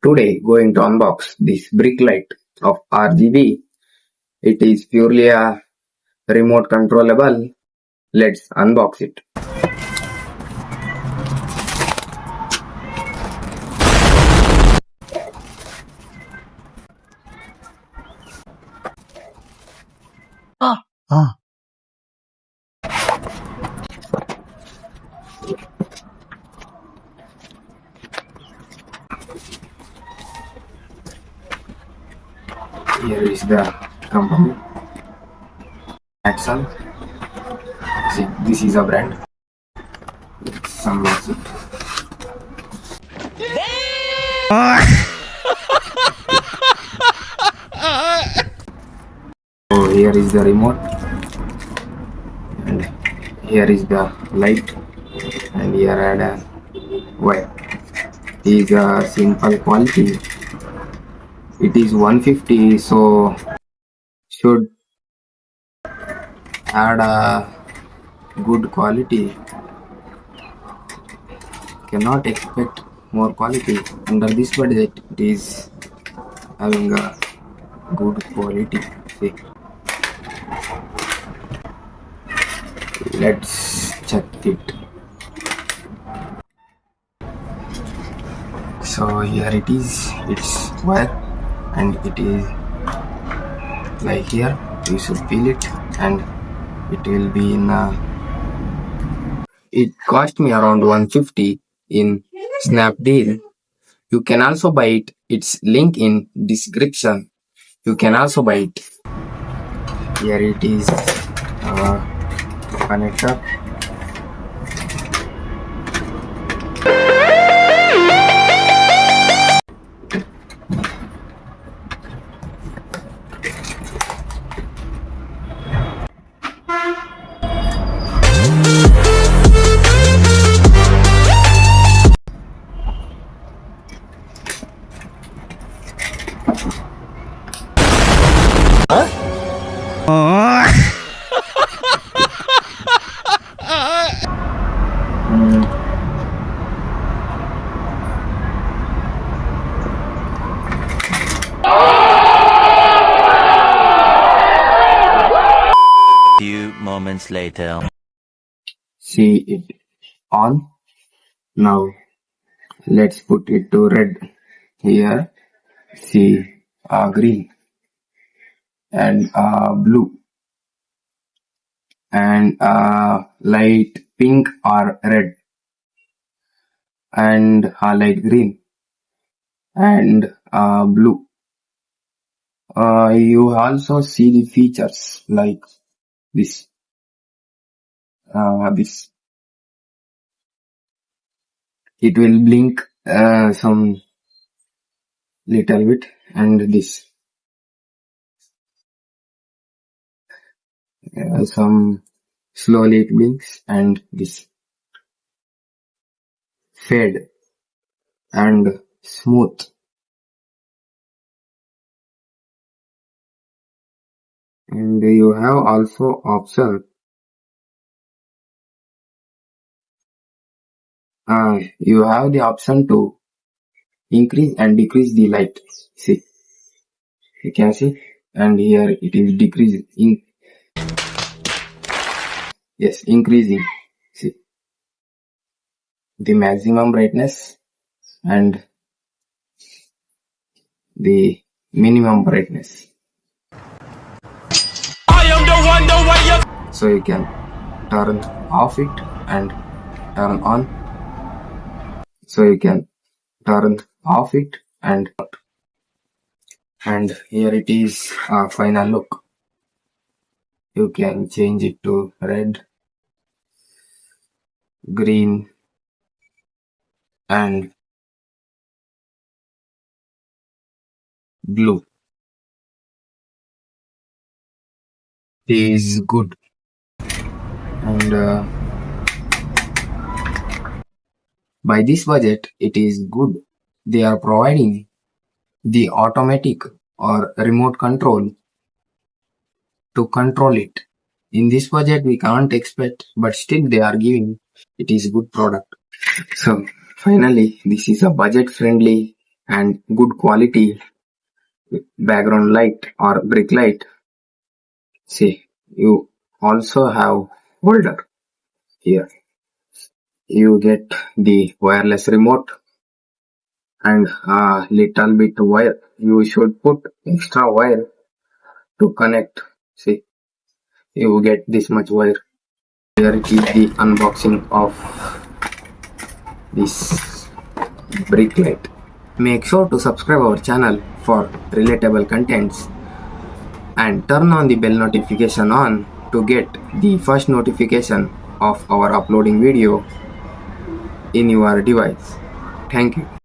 Today going to unbox this brick light of RGB. It is purely a remote controllable. Let's unbox it. Here is the company. Axel. See, this is a brand. Let's unbox it. So here is the remote, and here is the light, and here add a wire. It is a simple quality. It is 150, so should add a good quality. Cannot expect more quality under this budget. It is having a good quality. See. Let's check it. So here it is. It's wire, and it is like here. You should feel it, and it will be in a. It cost me around 150 in Snapdeal. You can also buy it. Its link in description. You can also buy it. Here it is. Connector. Few moments later. See it on. Now let's put it to red. Here see green and blue and light pink or red and light green and blue. You also see the features like this. This it will blink some little bit, and this some slowly it blinks, and this fade and smooth. And you have also option. You have the option to increase and decrease the light. See, you can see, and here it is decreasing. Yes, increasing. See, the maximum brightness and the minimum brightness. So you can turn off it and turn on. So you can turn off it and here it is a final look. You can change it to red, green and blue. It is good, and by this budget it is good. They are providing the automatic or remote control to control it. In this budget we can't expect, but still they are giving. It is good product. So finally, this is a budget friendly and good quality background light or brick light. See, you also have holder here. You get the wireless remote and a little bit wire. You should put extra wire to connect. See, you get this much wire. Here it is the unboxing of this brick light. Make sure to subscribe our channel for relatable contents and turn on the bell notification on to get the first notification of our uploading video in your device. Thank you.